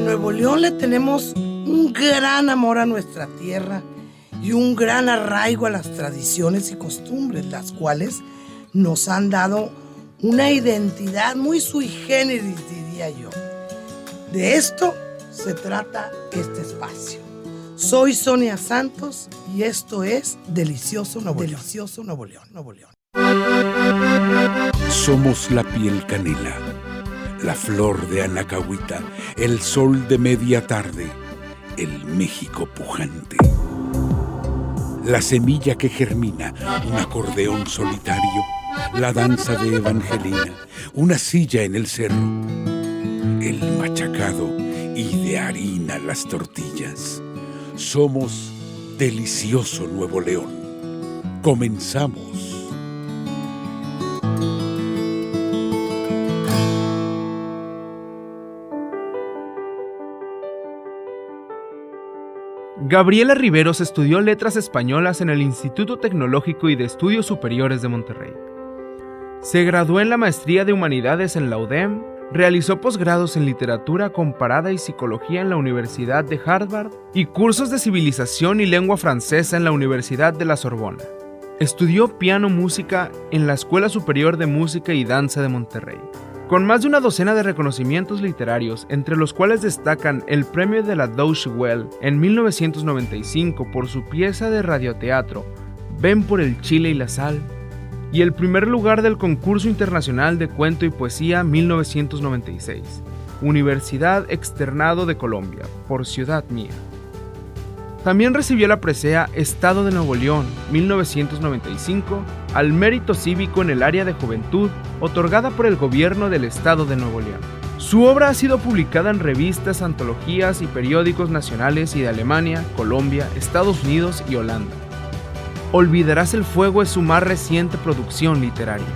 Nuevo León le tenemos un gran amor a nuestra tierra y un gran arraigo a las tradiciones y costumbres, las cuales nos han dado una identidad muy sui generis, diría yo. De esto se trata este espacio. Soy Sonia Santos y esto es Delicioso Nuevo León. Delicioso Nuevo León, Nuevo León. Somos la piel canela, la flor de Anacahuita, el sol de media tarde, el México pujante. La semilla que germina, un acordeón solitario, la danza de Evangelina, una silla en el cerro, el machacado y de harina las tortillas. Somos Delicioso Nuevo León. Comenzamos. Gabriela Riveros estudió Letras Españolas en el Instituto Tecnológico y de Estudios Superiores de Monterrey. Se graduó en la Maestría de Humanidades en la UDEM, realizó posgrados en Literatura Comparada y Psicología en la Universidad de Harvard y cursos de Civilización y Lengua Francesa en la Universidad de la Sorbona. Estudió piano música en la Escuela Superior de Música y Danza de Monterrey. Con más de una docena de reconocimientos literarios, entre los cuales destacan el premio de la Deutsche Welle en 1995 por su pieza de radioteatro Ven por el chile y la sal, y el primer lugar del Concurso Internacional de Cuento y Poesía 1996, Universidad Externado de Colombia, por Ciudad Mía. También recibió la presea Estado de Nuevo León, 1995, al mérito cívico en el área de juventud, otorgada por el Gobierno del Estado de Nuevo León. Su obra ha sido publicada en revistas, antologías y periódicos nacionales y de Alemania, Colombia, Estados Unidos y Holanda. Olvidarás el fuego es su más reciente producción literaria.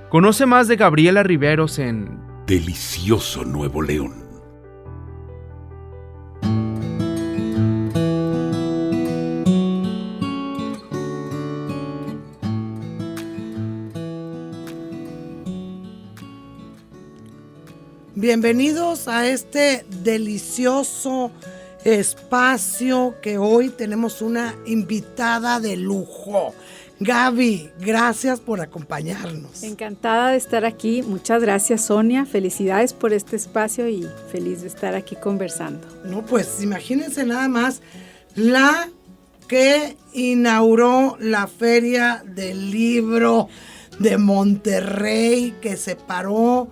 Conoce más de Gabriela Riveros en Delicioso Nuevo León. Bienvenidos a este delicioso espacio que hoy tenemos una invitada de lujo. Gaby, gracias por acompañarnos. Encantada de estar aquí. Muchas gracias, Sonia. Felicidades por este espacio y feliz de estar aquí conversando. No, pues imagínense nada más la que inauguró la Feria del Libro de Monterrey, que se paró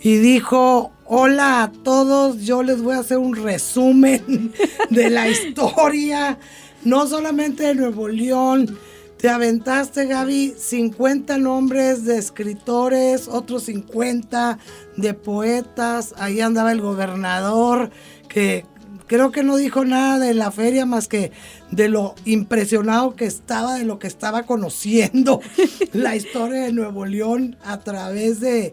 y dijo: hola a todos, yo les voy a hacer un resumen de la historia, no solamente de Nuevo León. Te aventaste, Gaby, 50 nombres de escritores, otros 50 de poetas. Ahí andaba el gobernador, que creo que no dijo nada de la feria más que de lo impresionado que estaba, de lo que estaba conociendo la historia de Nuevo León a través de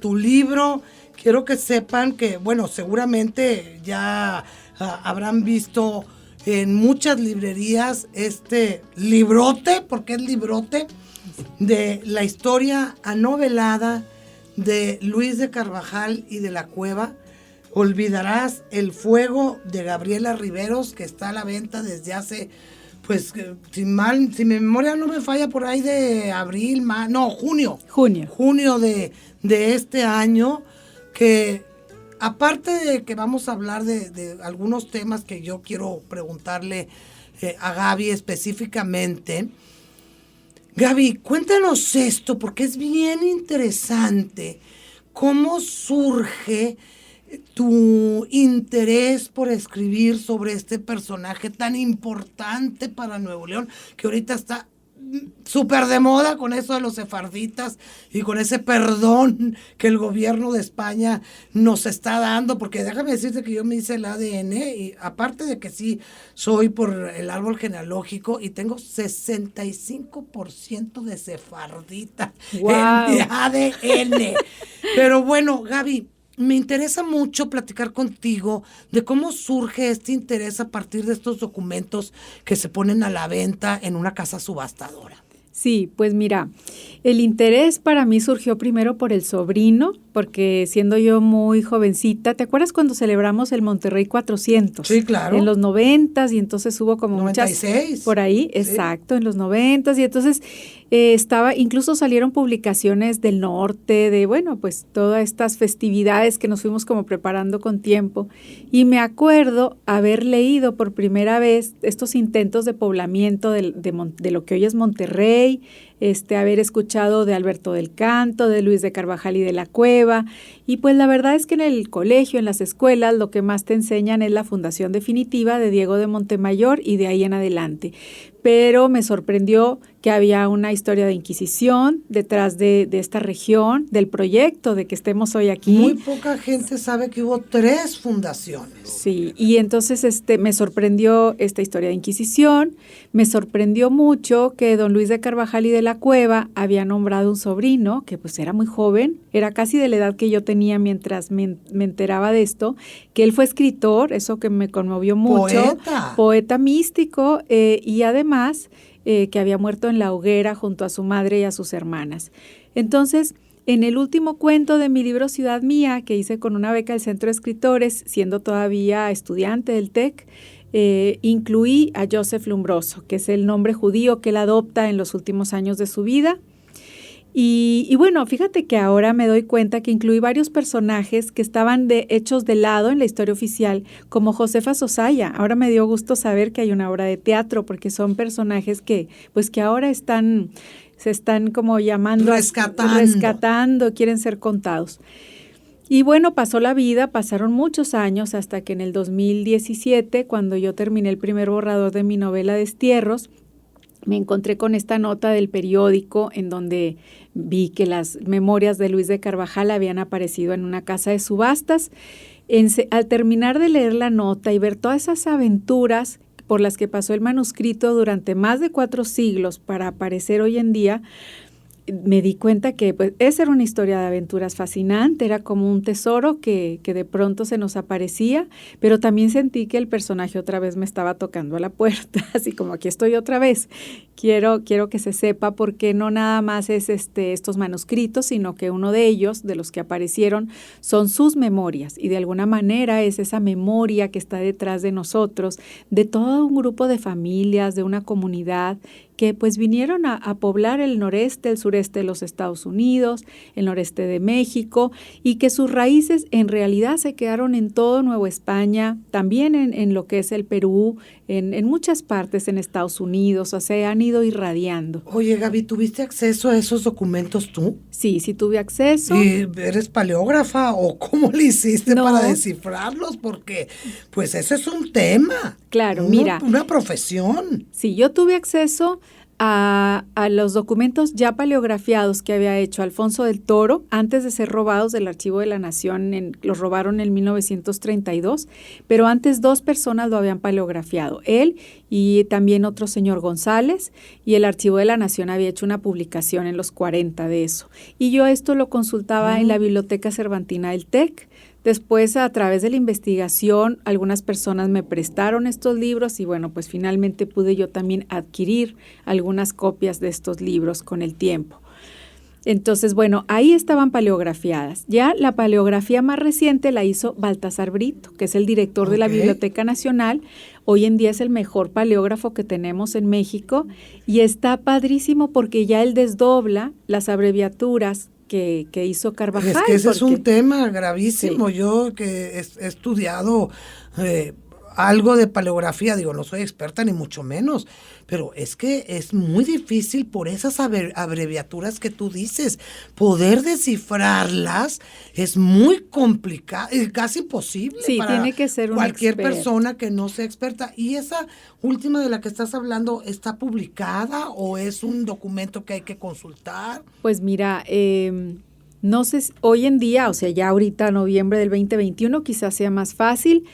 tu libro. Quiero que sepan que, bueno, seguramente ya habrán visto en muchas librerías este librote, porque es librote, de la historia anovelada de Luis de Carvajal y de la Cueva. Olvidarás el fuego, de Gabriela Riveros, que está a la venta desde hace, pues, si mi memoria no me falla, por ahí de junio de este año, que aparte de que vamos a hablar de algunos temas que yo quiero preguntarle a Gaby específicamente. Gaby, cuéntanos esto, porque es bien interesante. ¿Cómo surge tu interés por escribir sobre este personaje tan importante para Nuevo León, que ahorita está súper de moda con eso de los sefarditas y con ese perdón que el gobierno de España nos está dando? Porque déjame decirte que yo me hice el ADN y aparte de que sí soy por el árbol genealógico y tengo 65% de sefardita en mi ADN. Pero bueno, Gaby, me interesa mucho platicar contigo de cómo surge este interés a partir de estos documentos que se ponen a la venta en una casa subastadora. Sí, pues mira, el interés para mí surgió primero por el sobrino, porque siendo yo muy jovencita, ¿te acuerdas cuando celebramos el Monterrey 400? Sí, claro. En los 90s, y entonces hubo como 96. Muchas por ahí, sí. Exacto, en los 90s, y entonces incluso salieron publicaciones del norte, de bueno, pues todas estas festividades que nos fuimos como preparando con tiempo, y me acuerdo haber leído por primera vez estos intentos de poblamiento de lo que hoy es Monterrey, haber escuchado de Alberto del Canto, de Luis de Carvajal y de la Cueva, y pues la verdad es que en el colegio, en las escuelas, lo que más te enseñan es la fundación definitiva de Diego de Montemayor y de ahí en adelante. Pero me sorprendió que había una historia de Inquisición detrás de esta región, del proyecto de que estemos hoy aquí. Muy poca gente sabe que hubo 3 fundaciones. Sí, y entonces me sorprendió esta historia de Inquisición, me sorprendió mucho que don Luis de Carvajal y de la Cueva había nombrado un sobrino, que pues era muy joven, era casi de la edad que yo tenía mientras me enteraba de esto, que él fue escritor, eso que me conmovió mucho. Poeta místico, y además que había muerto en la hoguera junto a su madre y a sus hermanas. Entonces, en el último cuento de mi libro Ciudad Mía, que hice con una beca del Centro de Escritores, siendo todavía estudiante del TEC, incluí a Joseph Lombroso, que es el nombre judío que él adopta en los últimos años de su vida. Y bueno, fíjate que ahora me doy cuenta que incluí varios personajes que estaban hechos de lado en la historia oficial, como Josefa Sosaya. Ahora me dio gusto saber que hay una obra de teatro, porque son personajes que ahora se están como llamando, rescatando, quieren ser contados. Y bueno, pasó la vida, pasaron muchos años hasta que en el 2017, cuando yo terminé el primer borrador de mi novela Destierros, me encontré con esta nota del periódico en donde vi que las memorias de Luis de Carvajal habían aparecido en una casa de subastas. Al terminar de leer la nota y ver todas esas aventuras por las que pasó el manuscrito durante más de 4 siglos para aparecer hoy en día, me di cuenta que pues, esa era una historia de aventuras fascinante, era como un tesoro que de pronto se nos aparecía, pero también sentí que el personaje otra vez me estaba tocando a la puerta, así como aquí estoy otra vez. Quiero que se sepa porque no nada más es estos manuscritos, sino que uno de ellos, de los que aparecieron, son sus memorias, y de alguna manera es esa memoria que está detrás de nosotros, de todo un grupo de familias, de una comunidad que pues vinieron a poblar el noreste, el sureste de los Estados Unidos, el noreste de México, y que sus raíces en realidad se quedaron en todo Nueva España, también en lo que es el Perú, en muchas partes en Estados Unidos, o sea, han ido irradiando. Oye, Gaby, ¿tuviste acceso a esos documentos tú? Sí tuve acceso. ¿Y eres paleógrafa o cómo le hiciste para descifrarlos? Porque pues ese es un tema. Claro, mira. Una profesión. Sí, yo tuve acceso a los documentos ya paleografiados que había hecho Alfonso del Toro antes de ser robados del Archivo de la Nación. Los robaron en 1932, pero antes 2 personas lo habían paleografiado, él y también otro señor González, y el Archivo de la Nación había hecho una publicación en los 40 de eso. Y yo esto lo consultaba en la Biblioteca Cervantina del TEC. Después, a través de la investigación, algunas personas me prestaron estos libros y bueno, pues finalmente pude yo también adquirir algunas copias de estos libros con el tiempo. Entonces, bueno, ahí estaban paleografiadas. Ya la paleografía más reciente la hizo Baltasar Brito, que es el director de la Biblioteca Nacional. Hoy en día es el mejor paleógrafo que tenemos en México y está padrísimo porque ya él desdobla las abreviaturas que hizo Carvajal. Es que ese es un tema gravísimo. Sí. Yo que he estudiado algo de paleografía, digo, no soy experta ni mucho menos, pero es que es muy difícil por esas abreviaturas que tú dices. Poder descifrarlas es muy complicado, casi imposible para tiene que ser cualquier persona que no sea experta. ¿Y esa última de la que estás hablando está publicada o es un documento que hay que consultar? Pues mira, no sé, hoy en día, o sea, ya ahorita noviembre del 2021 quizás sea más fácil.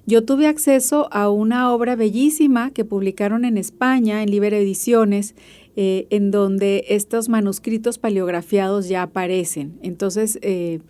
Yo tuve acceso a una obra bellísima que publicaron en España, en Liber Ediciones, en donde estos manuscritos paleografiados ya aparecen. Entonces,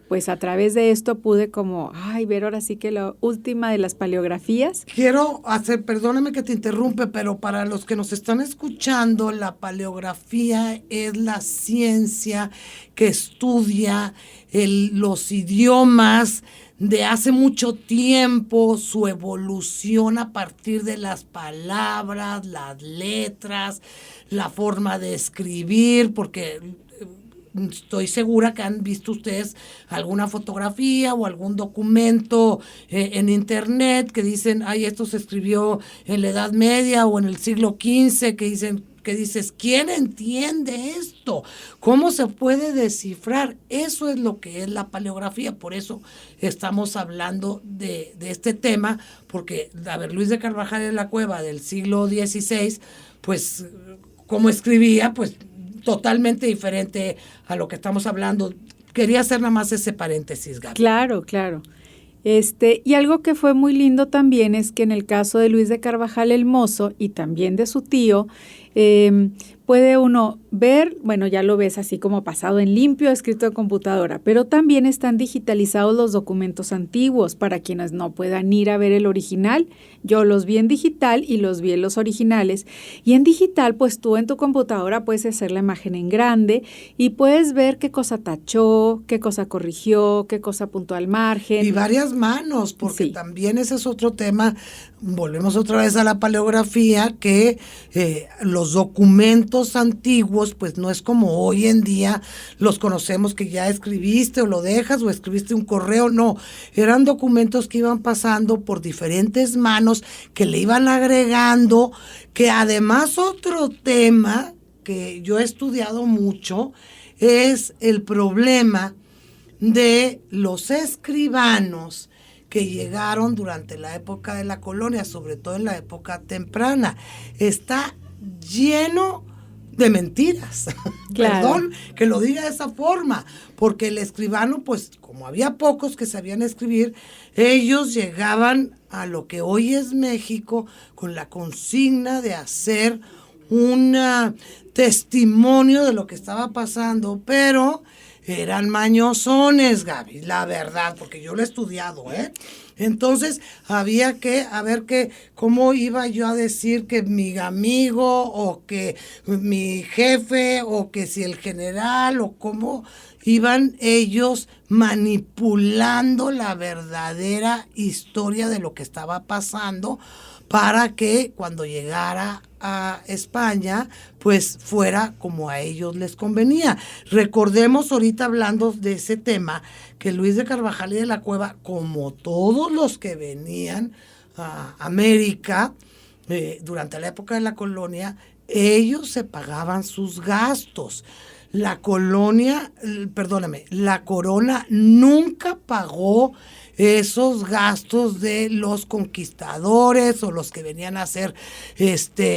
pues a través de esto pude como, ver ahora sí que la última de las paleografías. Quiero hacer, perdóname que te interrumpe, pero para los que nos están escuchando, la paleografía es la ciencia que estudia los idiomas de hace mucho tiempo, su evolución a partir de las palabras, las letras, la forma de escribir, porque estoy segura que han visto ustedes alguna fotografía o algún documento en internet que dicen, esto se escribió en la Edad Media o en el siglo XV, que dices, ¿quién entiende esto? ¿Cómo se puede descifrar? Eso es lo que es la paleografía, por eso estamos hablando de este tema, porque, Luis de Carvajal de la Cueva del siglo XVI, pues, como escribía, pues, totalmente diferente a lo que estamos hablando. Quería hacer nada más ese paréntesis, Gaby. Claro. Y algo que fue muy lindo también es que en el caso de Luis de Carvajal el Mozo y también de su tío, puede uno ver, ya lo ves así como pasado en limpio, escrito en computadora, pero también están digitalizados los documentos antiguos para quienes no puedan ir a ver el original. Yo los vi en digital y los vi en los originales. Y en digital, pues tú en tu computadora puedes hacer la imagen en grande y puedes ver qué cosa tachó, qué cosa corrigió, qué cosa apuntó al margen. Y varias manos, porque sí, también ese es otro tema. Volvemos otra vez a la paleografía, que los documentos antiguos, pues no es como hoy en día los conocemos, que ya escribiste o lo dejas o escribiste un correo. No, eran documentos que iban pasando por diferentes manos, que le iban agregando, que además otro tema que yo he estudiado mucho es el problema de los escribanos que llegaron durante la época de la colonia, sobre todo en la época temprana. Está lleno de mentiras. Claro. Perdón que lo diga de esa forma, porque el escribano, pues como había pocos que sabían escribir, ellos llegaban a lo que hoy es México con la consigna de hacer un testimonio de lo que estaba pasando, pero eran mañosones, Gaby, la verdad, porque yo lo he estudiado, Entonces, había que, cómo iba yo a decir que mi amigo, o que mi jefe, o que si el general, o cómo iban ellos manipulando la verdadera historia de lo que estaba pasando, para que cuando llegara a España, pues fuera como a ellos les convenía. Recordemos, ahorita hablando de ese tema, que Luis de Carvajal y de la Cueva, como todos los que venían a América durante la época de la colonia, ellos se pagaban sus gastos. La corona nunca pagó esos gastos de los conquistadores o los que venían a hacer,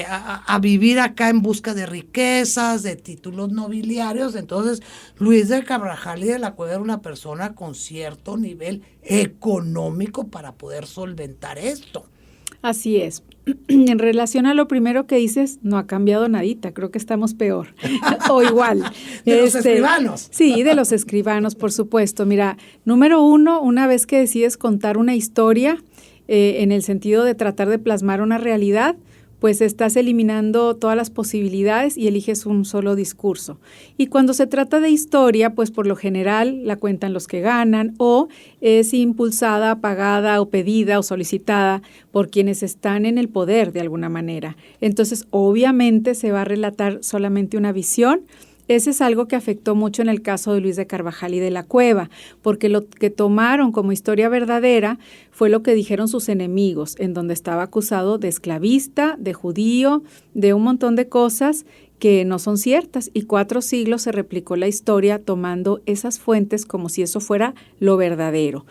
a vivir acá en busca de riquezas, de títulos nobiliarios. Entonces, Luis de Carvajal y de la Cueva era una persona con cierto nivel económico para poder solventar esto. Así es. En relación a lo primero que dices, no ha cambiado nadita, creo que estamos peor o igual. De los escribanos. Sí, de los escribanos, por supuesto. Mira, número uno, una vez que decides contar una historia, en el sentido de tratar de plasmar una realidad, pues estás eliminando todas las posibilidades y eliges un solo discurso. Y cuando se trata de historia, pues por lo general la cuentan los que ganan, o es impulsada, pagada o pedida o solicitada por quienes están en el poder de alguna manera. Entonces, obviamente se va a relatar solamente una visión. Ese es algo que afectó mucho en el caso de Luis de Carvajal y de la Cueva, porque lo que tomaron como historia verdadera fue lo que dijeron sus enemigos, en donde estaba acusado de esclavista, de judío, de un montón de cosas que no son ciertas, y 4 siglos se replicó la historia tomando esas fuentes como si eso fuera lo verdadero.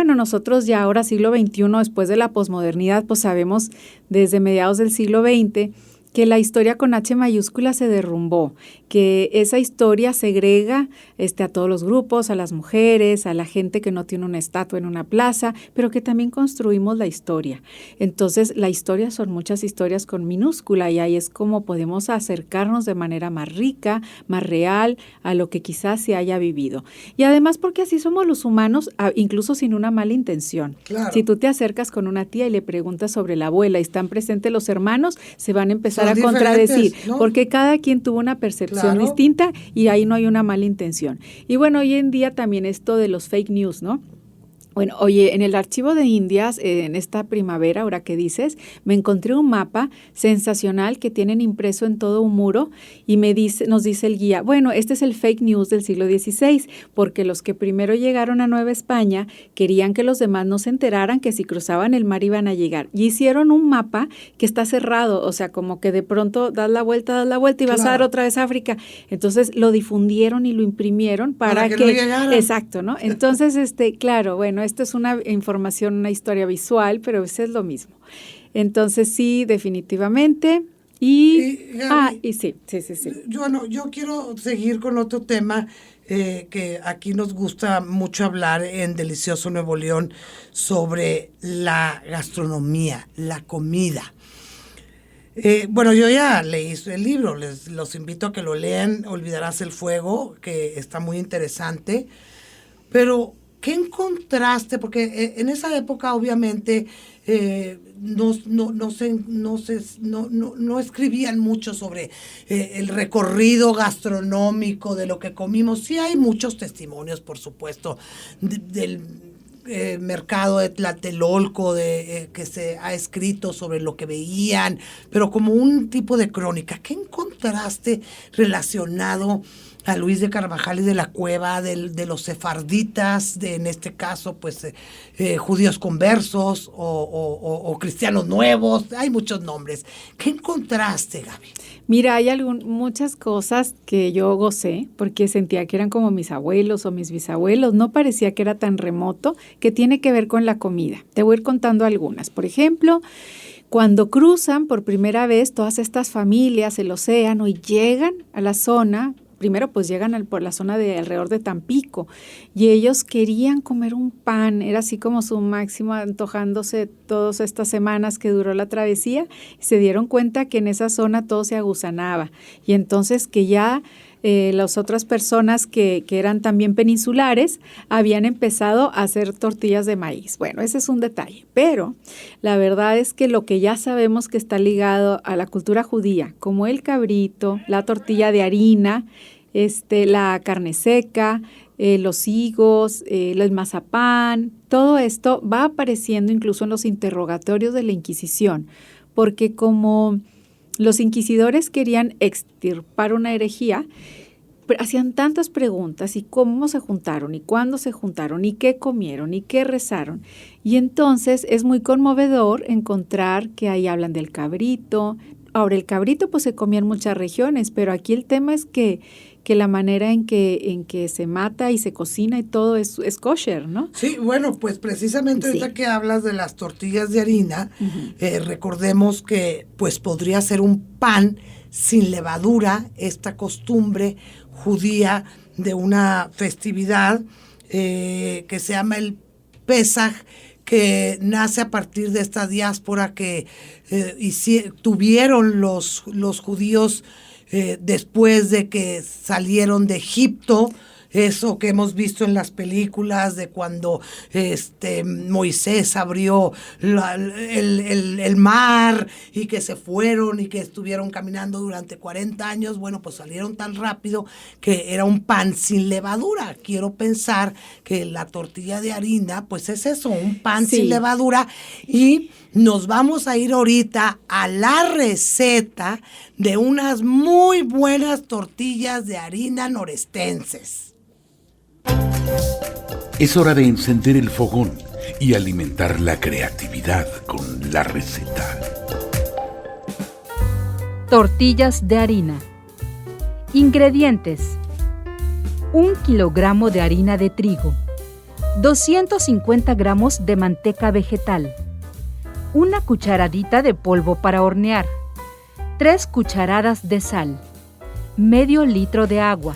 Nosotros ya ahora siglo XXI, después de la posmodernidad, pues sabemos desde mediados del siglo XX que la historia con H mayúscula se derrumbó, que esa historia segrega a todos los grupos, a las mujeres, a la gente que no tiene una estatua en una plaza, pero que también construimos la historia. Entonces, la historia son muchas historias con minúscula y ahí es como podemos acercarnos de manera más rica, más real a lo que quizás se haya vivido. Y además porque así somos los humanos, incluso sin una mala intención. Claro. Si tú te acercas con una tía y le preguntas sobre la abuela y están presentes los hermanos, se van a empezar a contradecir, ¿no? Porque cada quien tuvo una percepción distinta y ahí no hay una mala intención. Y bueno, hoy en día también esto de los fake news, ¿no? Bueno, oye, en el archivo de Indias, en esta primavera, ahora que dices, me encontré un mapa sensacional que tienen impreso en todo un muro y nos dice el guía, bueno, este es el fake news del siglo XVI, porque los que primero llegaron a Nueva España querían que los demás no se enteraran que si cruzaban el mar iban a llegar. Y hicieron un mapa que está cerrado, o sea, como que de pronto das la vuelta y vas a dar otra vez a África. Entonces lo difundieron y lo imprimieron para que no llegaran. Exacto, ¿no? Entonces, claro, bueno, esto es una información, una historia visual, pero eso es lo mismo. Entonces, sí, definitivamente. Gaby, sí. Yo quiero seguir con otro tema que aquí nos gusta mucho hablar en Delicioso Nuevo León sobre la gastronomía, la comida. Bueno, yo ya leí el libro, los invito a que lo lean, Olvidarás el fuego, que está muy interesante, pero ¿qué encontraste? Porque en esa época obviamente no escribían mucho sobre el recorrido gastronómico de lo que comimos. Sí hay muchos testimonios, por supuesto, del mercado de Tlatelolco, que se ha escrito sobre lo que veían, pero como un tipo de crónica. ¿Qué encontraste relacionado a Luis de Carvajal y de la Cueva, de los sefarditas, en este caso, pues, judíos conversos o cristianos nuevos? Hay muchos nombres. ¿Qué encontraste, Gaby? Mira, hay muchas cosas que yo gocé, porque sentía que eran como mis abuelos o mis bisabuelos. No parecía que era tan remoto, que tiene que ver con la comida. Te voy a ir contando algunas. Por ejemplo, cuando cruzan por primera vez todas estas familias el océano y llegan a la zona, primero pues llegan por la zona de alrededor de Tampico y ellos querían comer un pan, era así como su máximo, antojándose todas estas semanas que duró la travesía, y se dieron cuenta que en esa zona todo se agusanaba y entonces que ya las otras personas que eran también peninsulares habían empezado a hacer tortillas de maíz. Bueno, ese es un detalle, pero la verdad es que lo que ya sabemos que está ligado a la cultura judía, como el cabrito, la tortilla de harina, la carne seca, los higos, el mazapán, todo esto va apareciendo incluso en los interrogatorios de la Inquisición, porque como los inquisidores querían extirpar una herejía, pero hacían tantas preguntas, y cómo se juntaron, y cuándo se juntaron, y qué comieron, y qué rezaron. Y entonces es muy conmovedor encontrar que ahí hablan del cabrito. Ahora, el cabrito pues se comía en muchas regiones, pero aquí el tema es que la manera en que se mata y se cocina y todo es kosher, ¿no? Sí, bueno, pues precisamente ahorita que hablas de las tortillas de harina, recordemos que pues podría ser un pan sin levadura, esta costumbre judía de una festividad que se llama el Pesaj, que nace a partir de esta diáspora que tuvieron los judíos después de que salieron de Egipto, eso que hemos visto en las películas de cuando Moisés abrió el mar y que se fueron y que estuvieron caminando durante 40 años, bueno, pues salieron tan rápido que era un pan sin levadura. Quiero pensar que la tortilla de harina, pues es eso, un pan sin levadura, y nos vamos a ir ahorita a la receta de unas muy buenas tortillas de harina norestenses. Es hora de encender el fogón y alimentar la creatividad con la receta. Tortillas de harina. Ingredientes: 1 kilogramo de harina de trigo, 250 gramos de manteca vegetal, 1 cucharadita de polvo para hornear, 3 cucharadas de sal, medio litro de agua.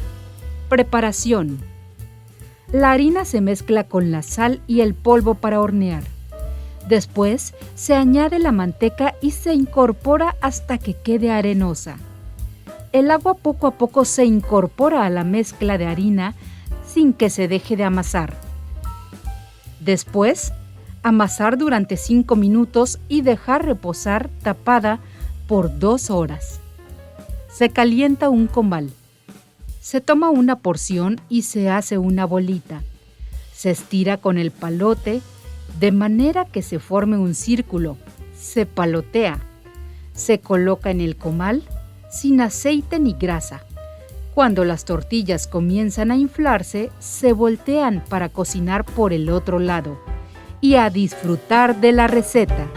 Preparación. La harina se mezcla con la sal y el polvo para hornear. Después se añade la manteca y se incorpora hasta que quede arenosa. El agua poco a poco se incorpora a la mezcla de harina sin que se deje de amasar. Después, amasar durante 5 minutos y dejar reposar tapada por 2 horas. Se calienta un comal. Se toma una porción y se hace una bolita. Se estira con el palote de manera que se forme un círculo. Se palotea. Se coloca en el comal sin aceite ni grasa. Cuando las tortillas comienzan a inflarse, se voltean para cocinar por el otro lado y a disfrutar de la receta.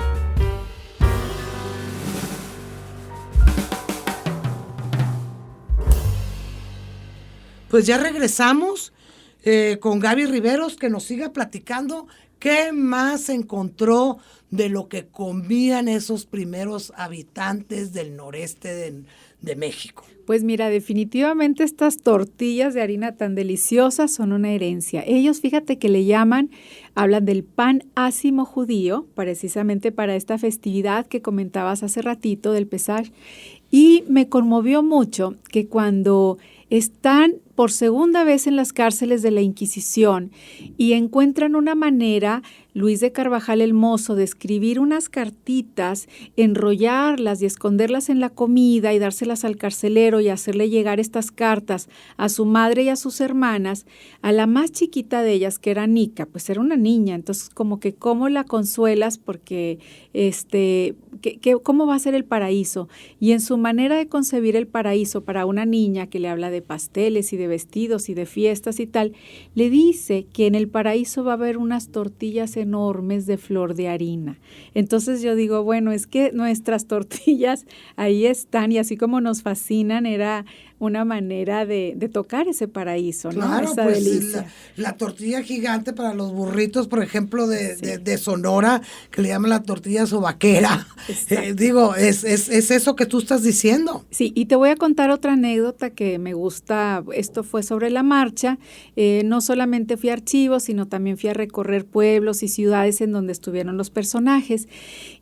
Pues ya regresamos con Gaby Riveros, que nos siga platicando qué más encontró de lo que comían esos primeros habitantes del noreste de México. Pues mira, definitivamente estas tortillas de harina tan deliciosas son una herencia. Ellos, fíjate que le hablan del pan ácimo judío, precisamente para esta festividad que comentabas hace ratito del Pesaj. Y me conmovió mucho que cuando están por segunda vez en las cárceles de la Inquisición y encuentran una manera, Luis de Carvajal el Mozo, de escribir unas cartitas, enrollarlas y esconderlas en la comida y dárselas al carcelero y hacerle llegar estas cartas a su madre y a sus hermanas, a la más chiquita de ellas, que era Nica, pues era una niña, entonces como que cómo la consuelas porque cómo va a ser el paraíso. Y en su manera de concebir el paraíso para una niña que le habla de pasteles y de vestidos y de fiestas y tal, le dice que en el paraíso va a haber unas tortillas enormes de flor de harina. Entonces yo digo, bueno, es que nuestras tortillas ahí están y así como nos fascinan, era una manera de tocar ese paraíso, ¿no? Claro, esa pues delicia. La tortilla gigante para los burritos, por ejemplo, de Sonora, que le llaman la tortilla sobaquera. Es eso que tú estás diciendo. Sí, y te voy a contar otra anécdota que me gusta. Esto fue sobre la marcha. No solamente fui a archivos, sino también fui a recorrer pueblos y ciudades en donde estuvieron los personajes.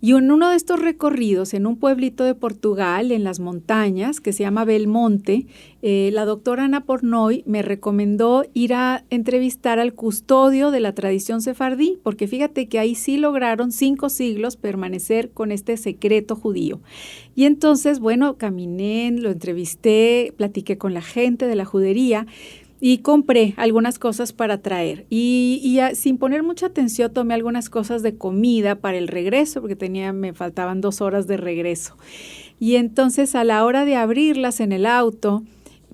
Y en uno de estos recorridos, en un pueblito de Portugal, en las montañas, que se llama Belmonte, la doctora Ana Pornoy me recomendó ir a entrevistar al custodio de la tradición sefardí, porque fíjate que ahí sí lograron 5 siglos permanecer con este secreto judío. Y entonces, bueno, caminé, lo entrevisté, platiqué con la gente de la judería y compré algunas cosas para traer. Y sin poner mucha atención tomé algunas cosas de comida para el regreso, porque me faltaban 2 horas de regreso. Y entonces a la hora de abrirlas en el auto,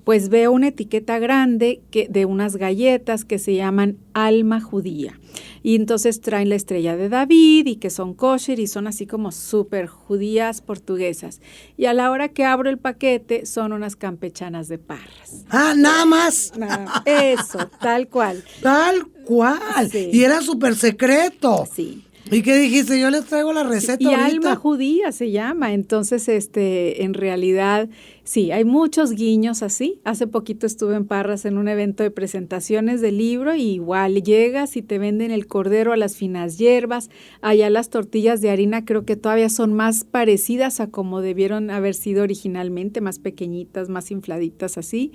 pues veo una etiqueta grande de unas galletas que se llaman alma judía. Y entonces traen la estrella de David y que son kosher y son así como súper judías portuguesas. Y a la hora que abro el paquete son unas campechanas de Parras. Ah, nada más. Eso, tal cual. Tal cual. Sí. Y era súper secreto. Sí. ¿Y qué dijiste? Yo les traigo la receta ahorita. Alma judía se llama. Entonces, en realidad, sí, hay muchos guiños así. Hace poquito estuve en Parras en un evento de presentaciones del libro y igual llegas y te venden el cordero a las finas hierbas. Allá las tortillas de harina creo que todavía son más parecidas a como debieron haber sido originalmente, más pequeñitas, más infladitas así.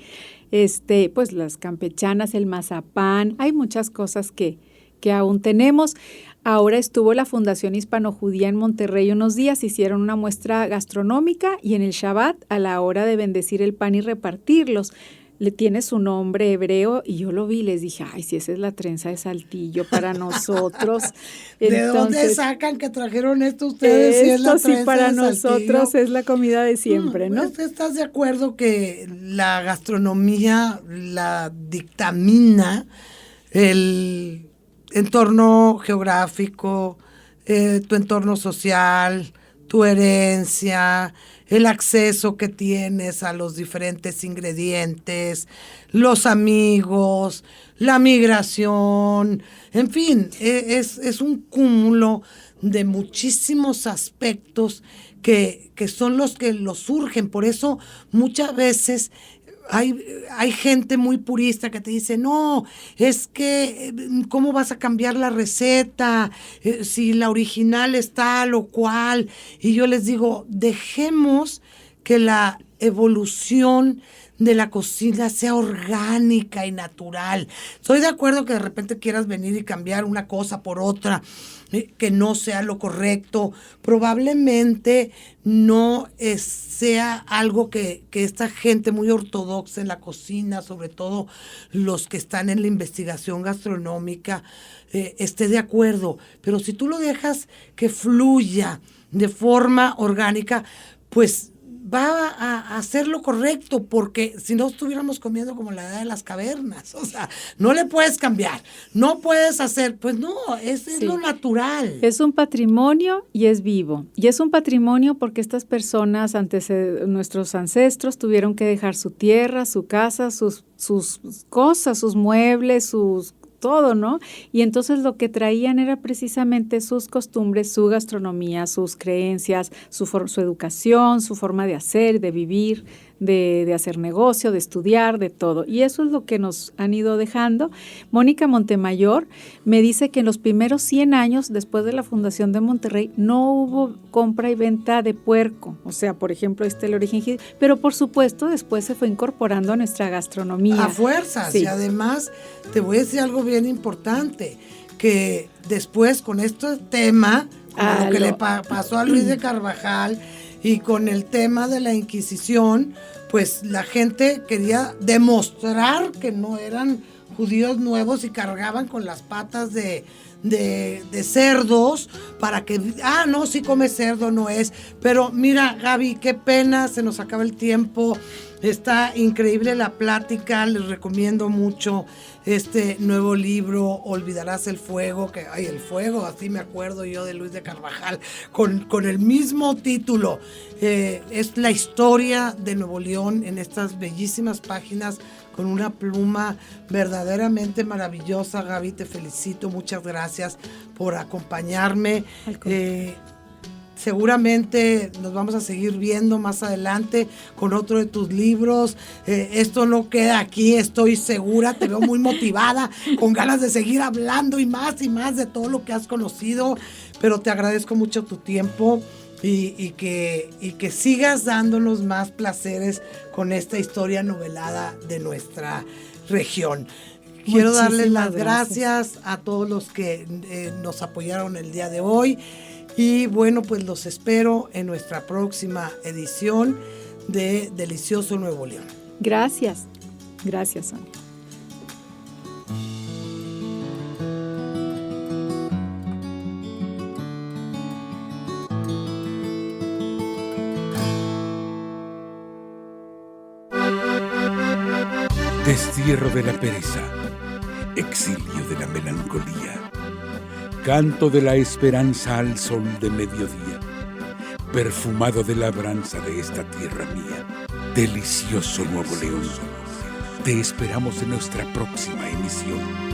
Pues las campechanas, el mazapán, hay muchas cosas que aún tenemos. Ahora estuvo la Fundación Hispano-Judía en Monterrey unos días, hicieron una muestra gastronómica y en el Shabbat, a la hora de bendecir el pan y repartirlos, le tiene su nombre hebreo y yo lo vi y les dije, ay, si esa es la trenza de Saltillo para nosotros. ¿De dónde sacan que trajeron esto ustedes? Esto si es la trenza sí para de nosotros Saltillo? es la comida de siempre, ¿no? ¿Estás de acuerdo que la gastronomía la dictamina el entorno geográfico, tu entorno social, tu herencia, el acceso que tienes a los diferentes ingredientes, los amigos, la migración, en fin, es un cúmulo de muchísimos aspectos que son los que los surgen. Por eso muchas veces hay gente muy purista que te dice, no, es que ¿cómo vas a cambiar la receta si la original es tal o cual? Y yo les digo, dejemos que la evolución de la cocina sea orgánica y natural. Estoy de acuerdo que de repente quieras venir y cambiar una cosa por otra, que no sea lo correcto. Probablemente no sea algo que esta gente muy ortodoxa en la cocina, sobre todo los que están en la investigación gastronómica, esté de acuerdo. Pero si tú lo dejas que fluya de forma orgánica, pues va a hacer lo correcto, porque si no estuviéramos comiendo como la edad de las cavernas. O sea, no le puedes cambiar, no puedes hacer, pues no, es lo natural. Es un patrimonio y es vivo. Y es un patrimonio porque estas personas, nuestros ancestros, tuvieron que dejar su tierra, su casa, sus cosas, sus muebles, todo, ¿no? Y entonces lo que traían era precisamente sus costumbres, su gastronomía, sus creencias, su educación, su forma de hacer, de vivir, de hacer negocio, de estudiar, de todo. Y eso es lo que nos han ido dejando. Mónica Montemayor me dice que en los primeros 100 años, después de la fundación de Monterrey, no hubo compra y venta de puerco. O sea, por ejemplo, el origen, pero por supuesto después se fue incorporando a nuestra gastronomía. A fuerzas, sí. Y además te voy a decir algo bien importante, que después con este tema, lo que le pasó a Luis de Carvajal y con el tema de la Inquisición, pues la gente quería demostrar que no eran judíos nuevos y cargaban con las patas de cerdos para que, no, si come cerdo no es. Pero mira, Gaby, qué pena, se nos acaba el tiempo. Está increíble la plática, les recomiendo mucho este nuevo libro, Olvidarás el fuego, el fuego, así me acuerdo yo de Luis de Carvajal, con el mismo título. Es la historia de Nuevo León en estas bellísimas páginas, con una pluma verdaderamente maravillosa. Gaby, te felicito, muchas gracias por acompañarme. Seguramente nos vamos a seguir viendo más adelante con otro de tus libros. Esto no queda aquí, estoy segura, te veo muy motivada, con ganas de seguir hablando y más de todo lo que has conocido, pero te agradezco mucho tu tiempo y que sigas dándonos más placeres con esta historia novelada de nuestra región. Quiero darles las gracias a todos los que nos apoyaron el día de hoy. Y bueno, pues los espero en nuestra próxima edición de Delicioso Nuevo León. Gracias. Gracias, Sonia. Destierro de la pereza, exilio de la melancolía, canto de la esperanza al sol de mediodía, perfumado de labranza de esta tierra mía. Delicioso Nuevo León. Te esperamos en nuestra próxima emisión.